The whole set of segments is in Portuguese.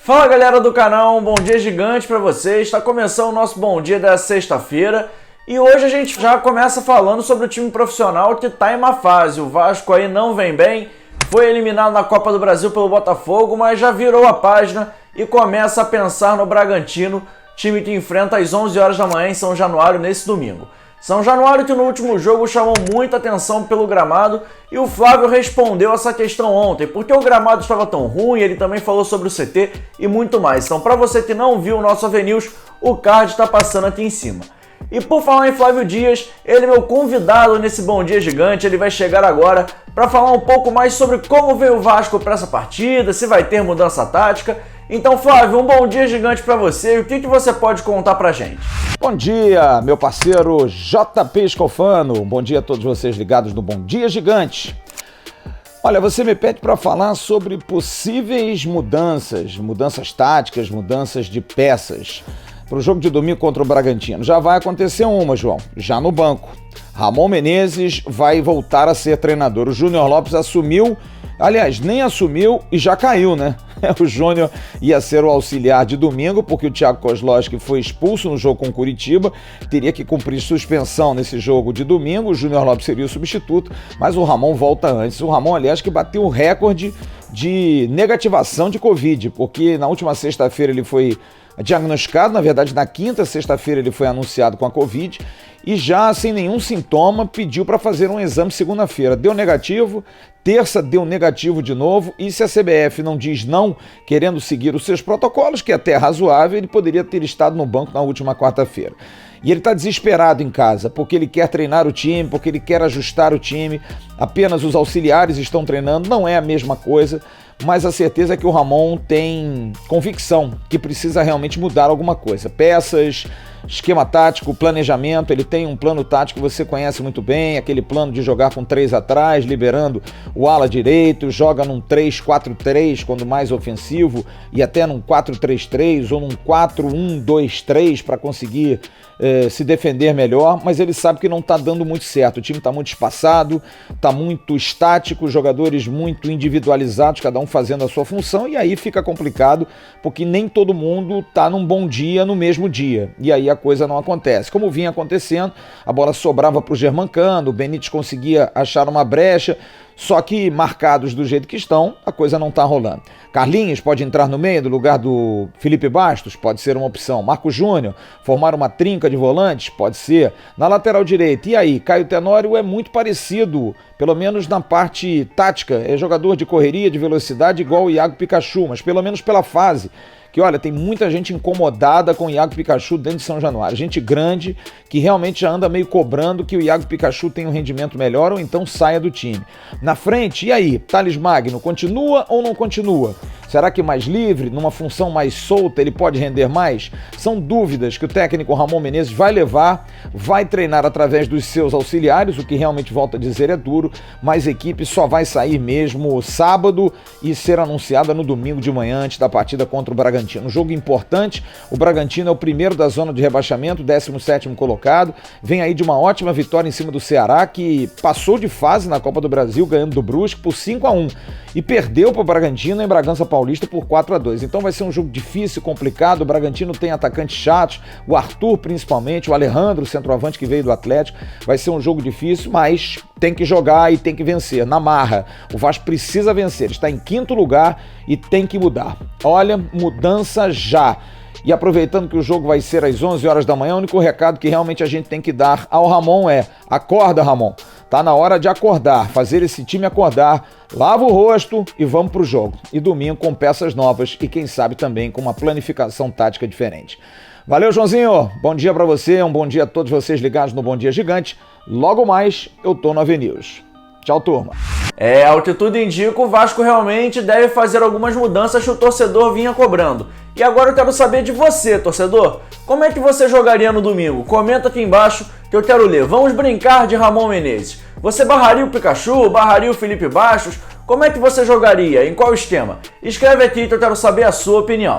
Fala galera do canal, um bom dia gigante pra vocês. Está começando o nosso bom dia da sexta-feira e hoje a gente já começa falando sobre o time profissional que tá em má fase. O Vasco aí não vem bem, foi eliminado na Copa do Brasil pelo Botafogo, mas já virou a página e começa a pensar no Bragantino, time que enfrenta às 11 horas da manhã em São Januário nesse domingo. São Januário que no último jogo chamou muita atenção pelo gramado e o Flávio respondeu essa questão ontem, porque o gramado estava tão ruim, ele também falou sobre o CT e muito mais. Então, para você que não viu o nosso AVNews, o card está passando aqui em cima. E por falar em Flávio Dias, ele é meu convidado nesse Bom Dia Gigante, ele vai chegar agora para falar um pouco mais sobre como veio o Vasco para essa partida, se vai ter mudança tática. Então, Flávio, um bom dia gigante para você e o que você pode contar pra gente? Bom dia, meu parceiro JP Scofano. Bom dia a todos vocês ligados no Bom Dia Gigante. Olha, você me pede para falar sobre possíveis mudanças táticas, mudanças de peças para o jogo de domingo contra o Bragantino. Já vai acontecer uma, João, já no banco. Ramon Menezes vai voltar a ser treinador. O Júnior Lopes assumiu, aliás, nem assumiu e já caiu, né? O Júnior ia ser o auxiliar de domingo, porque o Thiago Kozlowski foi expulso no jogo com o Curitiba, teria que cumprir suspensão nesse jogo de domingo, o Júnior Lopes seria o substituto, mas o Ramon volta antes. O Ramon, aliás, que bateu o recorde de negativação de Covid, porque na última sexta-feira ele foi diagnosticado, na verdade na quinta sexta-feira ele foi anunciado com a Covid e já sem nenhum sintoma pediu para fazer um exame segunda-feira. Deu negativo, terça deu negativo de novo e se a CBF não diz não, querendo seguir os seus protocolos, que é até razoável, ele poderia ter estado no banco na última quarta-feira. E ele está desesperado em casa, porque ele quer treinar o time, porque ele quer ajustar o time, apenas os auxiliares estão treinando, não é a mesma coisa, mas a certeza é que o Ramon tem convicção que precisa realmente mudar alguma coisa. Peças, esquema tático, planejamento, ele tem um plano tático que você conhece muito bem, aquele plano de jogar com 3 atrás, liberando o ala direito, joga num 3-4-3 quando mais ofensivo e até num 4-3-3 ou num 4-1-2-3 para conseguir se defender melhor, mas ele sabe que não está dando muito certo, o time está muito espaçado, está muito estático, jogadores muito individualizados, cada um fazendo a sua função e aí fica complicado porque nem todo mundo está num bom dia no mesmo dia e aí a coisa não acontece. Como vinha acontecendo, a bola sobrava para o Germancano, o Benítez conseguia achar uma brecha, só que marcados do jeito que estão, a coisa não está rolando. Carlinhos pode entrar no meio do lugar do Felipe Bastos, pode ser uma opção. Marco Júnior, formar uma trinca de volantes, pode ser. Na lateral direita, e aí? Caio Tenório é muito parecido, pelo menos na parte tática, é jogador de correria, de velocidade igual o Iago Pikachu, mas pelo menos pela fase. Que olha, tem muita gente incomodada com o Iago Pikachu dentro de São Januário, gente grande que realmente já anda meio cobrando que o Iago Pikachu tenha um rendimento melhor ou então saia do time. Na frente, e aí? Thales Magno, continua ou não continua? Será que mais livre, numa função mais solta, ele pode render mais? São dúvidas que o técnico Ramon Menezes vai levar, vai treinar através dos seus auxiliares, o que realmente, volta a dizer, é duro, mas a equipe só vai sair mesmo sábado e ser anunciada no domingo de manhã antes da partida contra o Bragantino. Um jogo importante, o Bragantino é o primeiro da zona de rebaixamento, 17º colocado, vem aí de uma ótima vitória em cima do Ceará, que passou de fase na Copa do Brasil, ganhando do Brusque por 5-1 e perdeu para o Bragantino em Bragança Paulista por 4-2. Então vai ser um jogo difícil, complicado, o Bragantino tem atacantes chatos, o Arthur principalmente, o Alejandro, o centroavante que veio do Atlético, vai ser um jogo difícil, mas tem que jogar e tem que vencer, na marra. O Vasco precisa vencer, está em 5º lugar e tem que mudar. Olha, mudança já. E aproveitando que o jogo vai ser às 11 horas da manhã, o único recado que realmente a gente tem que dar ao Ramon é: acorda, Ramon. Tá na hora de acordar, fazer esse time acordar, lava o rosto e vamos pro jogo. E domingo com peças novas e quem sabe também com uma planificação tática diferente. Valeu, Joãozinho. Bom dia pra você, um bom dia a todos vocês ligados no Bom Dia Gigante. Logo mais eu tô no AVNews. Tchau, turma. Ao que tudo indica, o Vasco realmente deve fazer algumas mudanças que o torcedor vinha cobrando. E agora eu quero saber de você, torcedor. Como é que você jogaria no domingo? Comenta aqui embaixo que eu quero ler. Vamos brincar de Ramon Menezes. Você barraria o Pikachu? Barraria o Felipe Bastos? Como é que você jogaria? Em qual esquema? Escreve aqui que eu quero saber a sua opinião.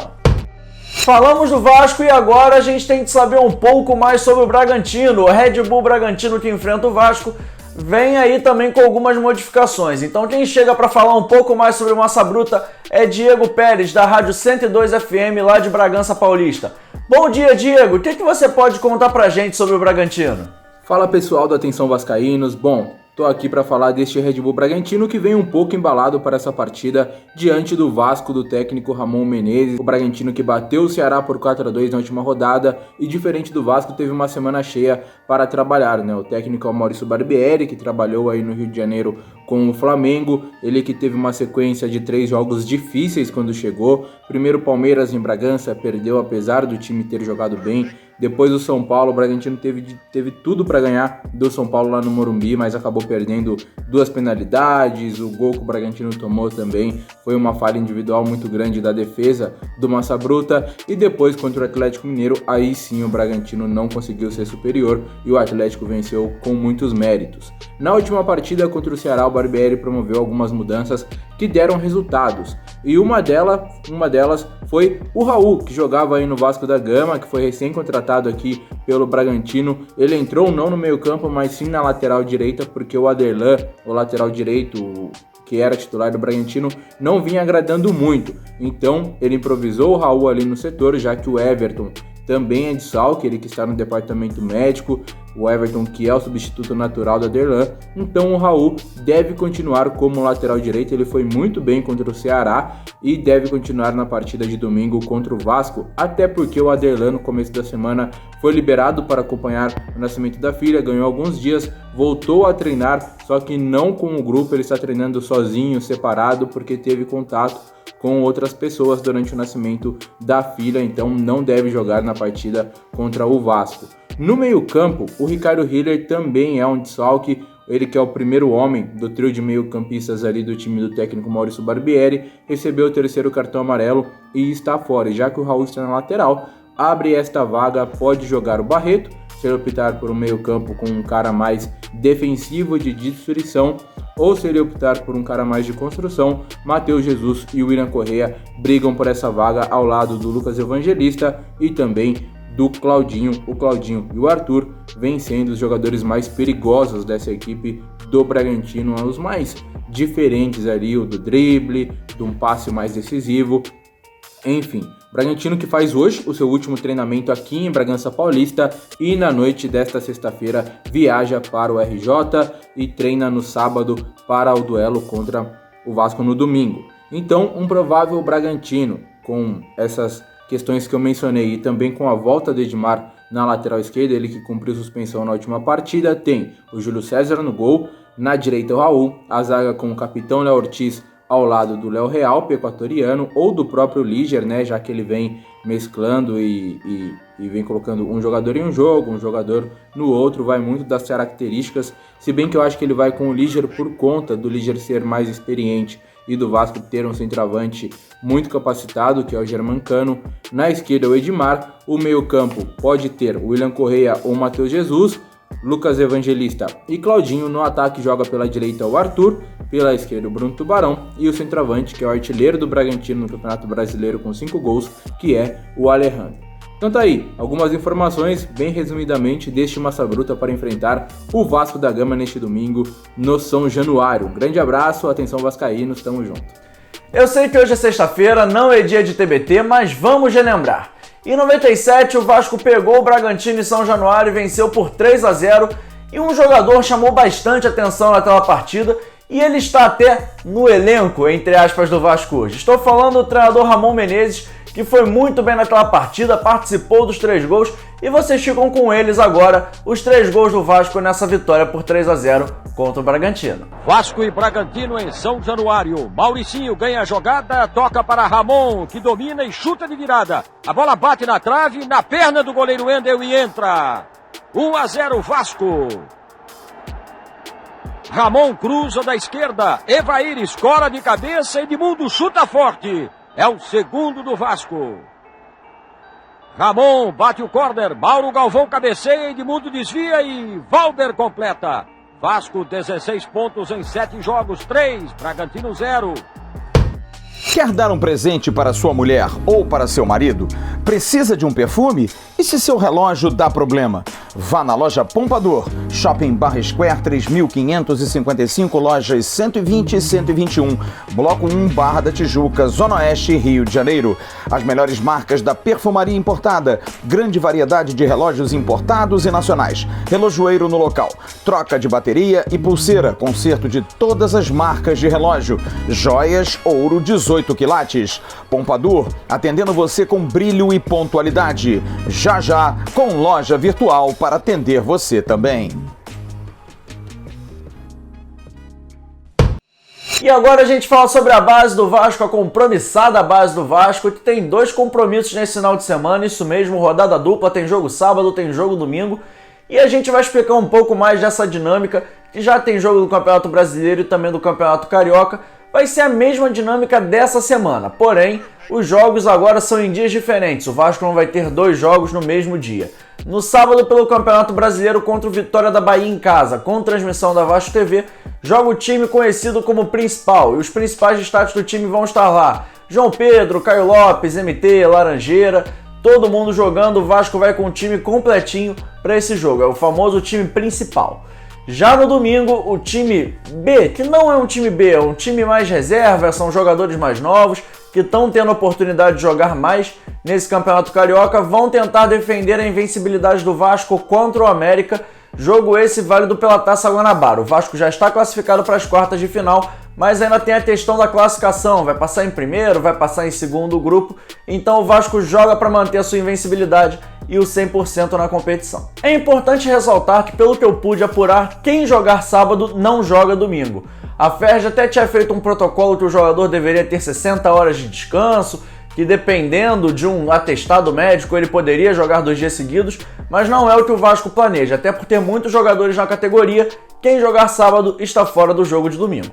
Falamos do Vasco e agora a gente tem que saber um pouco mais sobre o Bragantino. O Red Bull Bragantino que enfrenta o Vasco vem aí também com algumas modificações. Então quem chega para falar um pouco mais sobre o Massa Bruta é Diego Pérez, da Rádio 102 FM, lá de Bragança Paulista. Bom dia, Diego. O que você pode contar pra gente sobre o Bragantino? Fala pessoal do Atenção Vascaínos. Bom, tô aqui para falar deste Red Bull Bragantino que vem um pouco embalado para essa partida diante do Vasco do técnico Ramon Menezes. O Bragantino que bateu o Ceará por 4-2 na última rodada e, diferente do Vasco, teve uma semana cheia para trabalhar, né? O técnico é o Maurício Barbieri, que trabalhou aí no Rio de Janeiro com o Flamengo. Ele que teve uma sequência de 3 jogos difíceis quando chegou. Primeiro Palmeiras em Bragança, perdeu apesar do time ter jogado bem. Depois o São Paulo, o Bragantino teve tudo para ganhar do São Paulo lá no Morumbi, mas acabou perdendo 2 penalidades. O gol que o Bragantino tomou também foi uma falha individual muito grande da defesa do Massa Bruta. E depois contra o Atlético Mineiro, aí sim o Bragantino não conseguiu ser superior e o Atlético venceu com muitos méritos. Na última partida contra o Ceará, o Barbieri promoveu algumas mudanças que deram resultados. E uma delas foi o Raul, que jogava aí no Vasco da Gama, que foi recém-contratado aqui pelo Bragantino. Ele entrou não no meio-campo, mas sim na lateral direita, porque o Aderlan, o lateral direito, que era titular do Bragantino, não vinha agradando muito. Então ele improvisou o Raul ali no setor, já que o Everton também é de desfalque, ele que está no departamento médico, o Everton que é o substituto natural do Aderlan. Então o Raul deve continuar como lateral direito, ele foi muito bem contra o Ceará e deve continuar na partida de domingo contra o Vasco, até porque o Aderlan no começo da semana foi liberado para acompanhar o nascimento da filha, ganhou alguns dias, voltou a treinar, só que não com o grupo, ele está treinando sozinho, separado, porque teve contato com outras pessoas durante o nascimento da filha, então não deve jogar na partida contra o Vasco. No meio-campo, o Ricardo Hiller também é um desfalque, ele que é o primeiro homem do trio de meio-campistas ali do time do técnico Maurício Barbieri, recebeu o 3º cartão amarelo e está fora. Já que o Raul está na lateral, abre esta vaga, pode jogar o Barreto, se ele optar por um meio-campo com um cara mais defensivo de destruição, ou se ele optar por um cara mais de construção, Matheus Jesus e o William Correa brigam por essa vaga ao lado do Lucas Evangelista e também do Claudinho. O Claudinho e o Arthur vêm sendo os jogadores mais perigosos dessa equipe do Bragantino, os mais diferentes ali, o do drible, de um passe mais decisivo, enfim. Bragantino que faz hoje o seu último treinamento aqui em Bragança Paulista e na noite desta sexta-feira viaja para o RJ e treina no sábado para o duelo contra o Vasco no domingo. Então, um provável Bragantino com essas questões que eu mencionei e também com a volta do Edmar na lateral esquerda, ele que cumpriu suspensão na última partida, tem o Júlio César no gol, na direita o Raul, a zaga com o capitão Léo Ortiz ao lado do Léo Real, equatoriano, ou do próprio Liger, né, já que ele vem mesclando e vem colocando um jogador em um jogo, um jogador no outro, vai muito das características, se bem que eu acho que ele vai com o Liger por conta do Liger ser mais experiente e do Vasco ter um centroavante muito capacitado, que é o Germancano. Na esquerda o Edmar, o meio-campo pode ter o William Correa ou o Matheus Jesus, Lucas Evangelista e Claudinho. No ataque joga pela direita o Arthur, pela esquerda o Bruno Tubarão e o centroavante, que é o artilheiro do Bragantino no Campeonato Brasileiro com 5 gols, que é o Alejandro. Então tá aí, algumas informações bem resumidamente deste Massa Bruta para enfrentar o Vasco da Gama neste domingo no São Januário. Um grande abraço, atenção vascaínos, tamo junto. Eu sei que hoje é sexta-feira, não é dia de TBT, mas vamos relembrar. Em 97, o Vasco pegou o Bragantino em São Januário e venceu por 3-0, e um jogador chamou bastante atenção naquela partida, e ele está até no elenco, entre aspas, do Vasco hoje. Estou falando do treinador Ramon Menezes, que foi muito bem naquela partida, participou dos 3 gols, e vocês ficam com eles agora, os 3 gols do Vasco nessa vitória por 3-0 contra o Bragantino. Vasco e Bragantino em São Januário. Mauricinho ganha a jogada, toca para Ramon, que domina e chuta de virada. A bola bate na trave, na perna do goleiro Wendel e entra. 1-0 Vasco. Ramon cruza da esquerda, Evair escora de cabeça, Edmundo chuta forte. É o segundo do Vasco. Ramon bate o córner, Mauro Galvão cabeceia, Edmundo desvia e Valber completa. Vasco 16 pontos em 7 jogos, 3, Bragantino 0. Quer dar um presente para sua mulher ou para seu marido? Precisa de um perfume? E se seu relógio dá problema? Vá na loja Pompadour, Shopping Barra Square 3555, lojas 120 e 121, Bloco 1, Barra da Tijuca, Zona Oeste, Rio de Janeiro. As melhores marcas da perfumaria importada, grande variedade de relógios importados e nacionais, relojoeiro no local, troca de bateria e pulseira, conserto de todas as marcas de relógio, joias, ouro 18 quilates. Pompadour, atendendo você com brilho e pontualidade. Já já, com loja virtual para atender você também. E agora a gente fala sobre a base do Vasco, a compromissada base do Vasco, que tem 2 compromissos nesse final de semana, isso mesmo, rodada dupla, tem jogo sábado, tem jogo domingo, e a gente vai explicar um pouco mais dessa dinâmica, que já tem jogo do Campeonato Brasileiro e também do Campeonato Carioca. Vai ser a mesma dinâmica dessa semana, porém, os jogos agora são em dias diferentes, o Vasco não vai ter 2 jogos no mesmo dia. No sábado, pelo Campeonato Brasileiro, contra o Vitória da Bahia em casa, com transmissão da Vasco TV, joga o time conhecido como principal, e os principais destaques do time vão estar lá. João Pedro, Caio Lopes, MT, Laranjeira, todo mundo jogando, o Vasco vai com o time completinho para esse jogo, é o famoso time principal. Já no domingo, o time B, que não é um time B, é um time mais reserva, são jogadores mais novos, que estão tendo a oportunidade de jogar mais nesse Campeonato Carioca, vão tentar defender a invencibilidade do Vasco contra o América, jogo esse válido pela Taça Guanabara. O Vasco já está classificado para as quartas de final, mas ainda tem a questão da classificação, vai passar em primeiro, vai passar em segundo grupo, então o Vasco joga para manter a sua invencibilidade e o 100% na competição. É importante ressaltar que, pelo que eu pude apurar, quem jogar sábado não joga domingo. A FERJ até tinha feito um protocolo que o jogador deveria ter 60 horas de descanso, que dependendo de um atestado médico ele poderia jogar 2 dias seguidos, mas não é o que o Vasco planeja, até por ter muitos jogadores na categoria, quem jogar sábado está fora do jogo de domingo.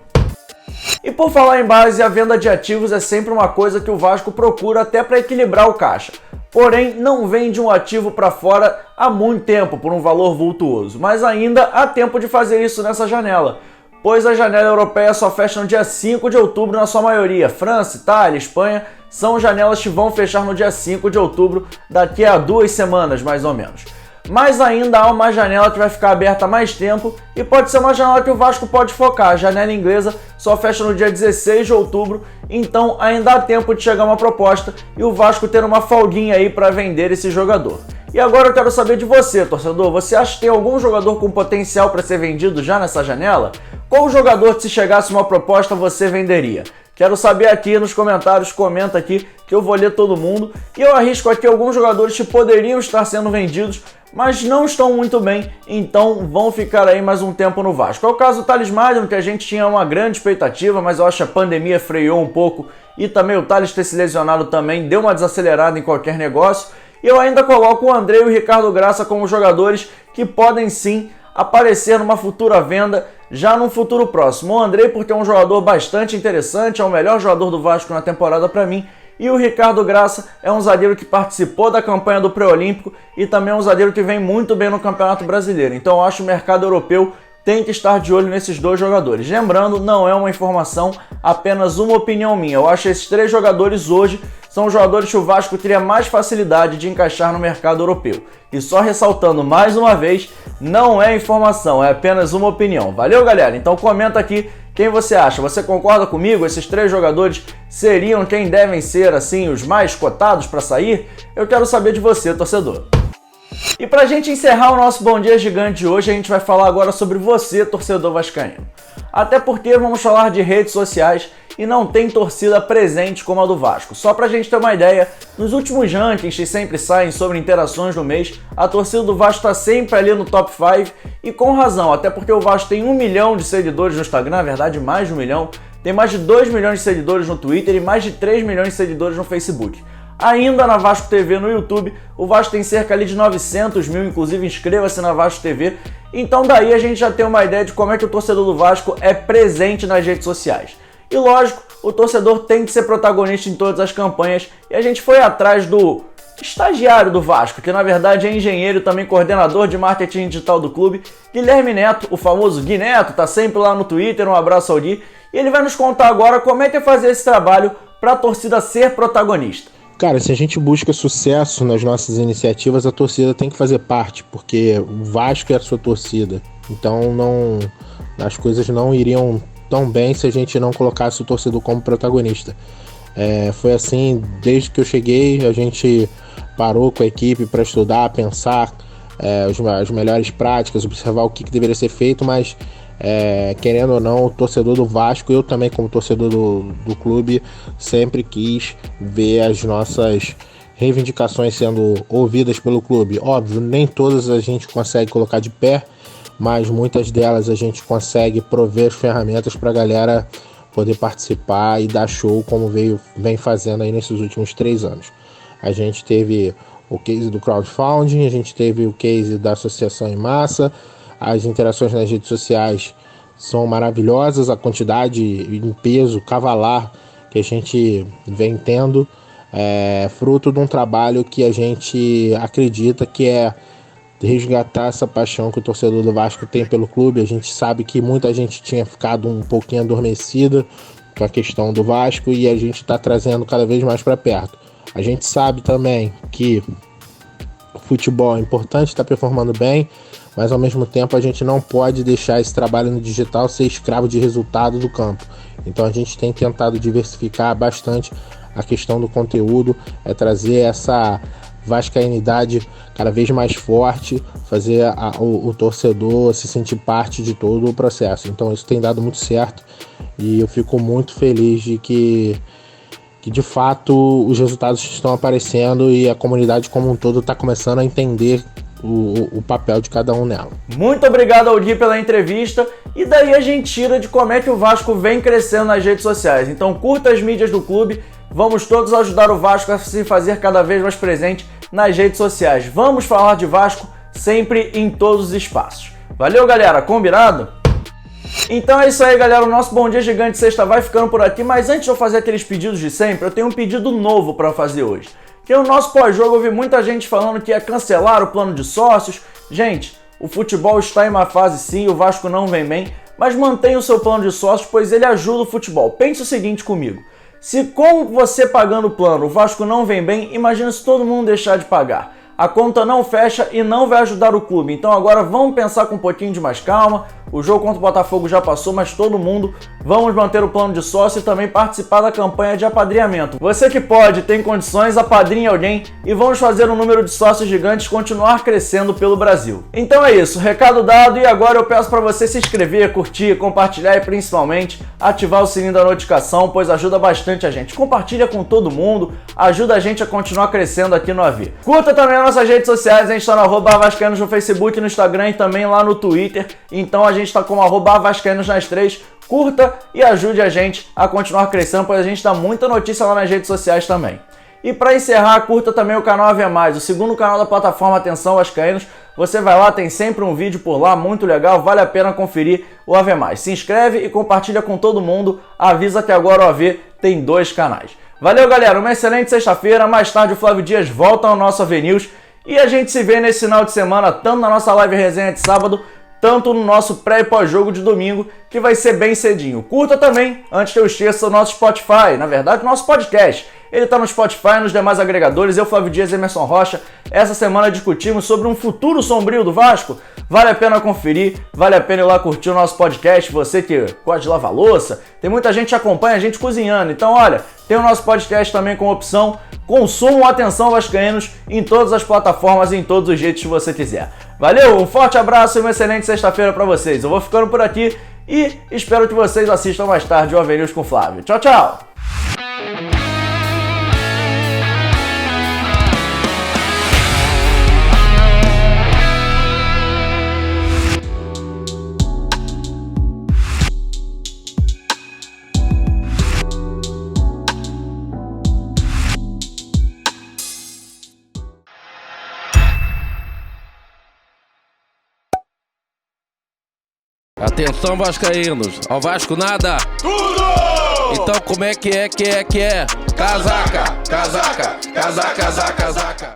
E por falar em base, a venda de ativos é sempre uma coisa que o Vasco procura até para equilibrar o caixa. Porém, não vende um ativo para fora há muito tempo por um valor vultuoso, mas ainda há tempo de fazer isso nessa janela, pois a janela europeia só fecha no dia 5 de outubro na sua maioria. França, Itália, Espanha são janelas que vão fechar no dia 5 de outubro, daqui a 2 semanas mais ou menos. Mas ainda há uma janela que vai ficar aberta há mais tempo e pode ser uma janela que o Vasco pode focar. A janela inglesa só fecha no dia 16 de outubro, então ainda há tempo de chegar uma proposta e o Vasco ter uma folguinha aí para vender esse jogador. E agora eu quero saber de você, torcedor. Você acha que tem algum jogador com potencial para ser vendido já nessa janela? Qual jogador que, se chegasse uma proposta, você venderia? Quero saber aqui nos comentários, comenta aqui que eu vou ler todo mundo. E eu arrisco aqui alguns jogadores que poderiam estar sendo vendidos, mas não estão muito bem, então vão ficar aí mais um tempo no Vasco. É o caso do Thales Magno, que a gente tinha uma grande expectativa, mas eu acho que a pandemia freou um pouco e também o Thales ter se lesionado também deu uma desacelerada em qualquer negócio. E eu ainda coloco o André e o Ricardo Graça como jogadores que podem sim aparecer numa futura venda já num futuro próximo. O André porque é um jogador bastante interessante, é o melhor jogador do Vasco na temporada para mim, e o Ricardo Graça é um zagueiro que participou da campanha do pré-olímpico e também é um zagueiro que vem muito bem no Campeonato Brasileiro. Então eu acho que o mercado europeu tem que estar de olho nesses 2 jogadores. Lembrando, não é uma informação, apenas uma opinião minha. Eu acho que esses 3 jogadores hoje são jogadores que o Vasco teria mais facilidade de encaixar no mercado europeu. E só ressaltando mais uma vez, não é informação, é apenas uma opinião. Valeu, galera? Então comenta aqui quem você acha. Você concorda comigo? Esses 3 jogadores seriam quem devem ser, assim, os mais cotados para sair? Eu quero saber de você, torcedor. E pra gente encerrar o nosso Bom Dia Gigante de hoje, a gente vai falar agora sobre você, torcedor vascaíno. Até porque vamos falar de redes sociais e não tem torcida presente como a do Vasco. Só pra gente ter uma ideia, nos últimos rankings que sempre saem sobre interações no mês, a torcida do Vasco tá sempre ali no top 5 e com razão, até porque o Vasco tem 1 milhão de seguidores no Instagram, na verdade mais de 1 milhão, tem mais de 2 milhões de seguidores no Twitter e mais de 3 milhões de seguidores no Facebook. Ainda na Vasco TV no YouTube, o Vasco tem cerca ali de 900 mil, inclusive inscreva-se na Vasco TV. Então daí a gente já tem uma ideia de como é que o torcedor do Vasco é presente nas redes sociais. E lógico, o torcedor tem que ser protagonista em todas as campanhas e a gente foi atrás do estagiário do Vasco, que na verdade é engenheiro e também coordenador de marketing digital do clube, Guilherme Neto, o famoso Gui Neto, tá sempre lá no Twitter, um abraço ao Gui, e ele vai nos contar agora como é que é fazer esse trabalho para a torcida ser protagonista. Cara, se a gente busca sucesso nas nossas iniciativas, a torcida tem que fazer parte, porque o Vasco é a sua torcida. Então as coisas não iriam tão bem se a gente não colocasse o torcedor como protagonista. Foi assim, desde que eu cheguei, a gente parou com a equipe para estudar, pensar as melhores práticas, observar o que deveria ser feito, mas querendo ou não, o torcedor do Vasco, eu também como torcedor do clube, sempre quis ver as nossas reivindicações sendo ouvidas pelo clube. Óbvio, nem todas a gente consegue colocar de pé, mas muitas delas a gente consegue prover as ferramentas para a galera poder participar e dar show como vem fazendo aí nesses últimos 3 anos. A gente teve o case do crowdfunding, a gente teve o case da associação em massa, as interações nas redes sociais são maravilhosas, a quantidade em peso cavalar que a gente vem tendo é fruto de um trabalho que a gente acredita que é resgatar essa paixão que o torcedor do Vasco tem pelo clube. A gente sabe que muita gente tinha ficado um pouquinho adormecida com a questão do Vasco e a gente está trazendo cada vez mais para perto. A gente sabe também que o futebol é importante, está performando bem, mas ao mesmo tempo a gente não pode deixar esse trabalho no digital ser escravo de resultado do campo. Então a gente tem tentado diversificar bastante a questão do conteúdo, trazer essa vascainidade cada vez mais forte, fazer o torcedor se sentir parte de todo o processo. Então isso tem dado muito certo e eu fico muito feliz de que de fato os resultados estão aparecendo e a comunidade como um todo está começando a entender o papel de cada um nela. Muito obrigado ao Gui pela entrevista, e daí a gente tira de como é que o Vasco vem crescendo nas redes sociais. Então curta as mídias do clube, vamos todos ajudar o Vasco a se fazer cada vez mais presente nas redes sociais. Vamos falar de Vasco sempre em todos os espaços. Valeu, galera, combinado? Então é isso aí, galera, o nosso Bom Dia Gigante Sexta vai ficando por aqui, mas antes de eu fazer aqueles pedidos de sempre, eu tenho um pedido novo para fazer hoje. Que no nosso pós-jogo eu vi muita gente falando que ia cancelar o plano de sócios. Gente, o futebol está em uma fase sim, o Vasco não vem bem, mas mantenha o seu plano de sócios, pois ele ajuda o futebol. Pense o seguinte comigo, se com você pagando o plano o Vasco não vem bem, imagina se todo mundo deixar de pagar. A conta não fecha e não vai ajudar o clube. Então agora vamos pensar com um pouquinho de mais calma. O jogo contra o Botafogo já passou, mas todo mundo vamos manter o plano de sócio e também participar da campanha de apadrinhamento. Você que pode, tem condições, apadrinhe alguém e vamos fazer um número de sócios gigantes continuar crescendo pelo Brasil. Então é isso, recado dado, e agora eu peço para você se inscrever, curtir, compartilhar e principalmente ativar o sininho da notificação, pois ajuda bastante a gente. Compartilha com todo mundo, ajuda a gente a continuar crescendo aqui no AV. Curta também as nossas redes sociais, a gente está no @vascaínos no Facebook, no Instagram e também lá no Twitter. Então a gente está como @vascaínos nas 3. Curta e ajude a gente a continuar crescendo, pois a gente dá muita notícia lá nas redes sociais também. E para encerrar, curta também o canal AV+, o segundo canal da plataforma Atenção Vascaínos. Você vai lá, tem sempre um vídeo por lá, muito legal, vale a pena conferir o AV+. Se inscreve e compartilha com todo mundo, avisa que agora o AV tem 2 canais. Valeu, galera, uma excelente sexta-feira, mais tarde o Flávio Dias volta ao nosso AV News e a gente se vê nesse final de semana, tanto na nossa live resenha de sábado, tanto no nosso pré e pós-jogo de domingo, que vai ser bem cedinho. Curta também, antes que eu esqueça, o nosso Spotify, na verdade, o nosso podcast. Ele está no Spotify e nos demais agregadores. Eu, Flávio Dias e Emerson Rocha, essa semana discutimos sobre um futuro sombrio do Vasco. Vale a pena conferir, vale a pena ir lá curtir o nosso podcast. Você que gosta de lavar louça, tem muita gente que acompanha a gente cozinhando. Então, olha, tem o nosso podcast também com opção Consumam Atenção Vascaínos em todas as plataformas e em todos os jeitos que você quiser. Valeu, um forte abraço e uma excelente sexta-feira para vocês. Eu vou ficando por aqui e espero que vocês assistam mais tarde o AV News com o Flávio. Tchau, tchau! Atenção, vascaínos, ao Vasco nada! Tudo! Então como é que é? Casaca, casaca, casaca, casaca, casaca.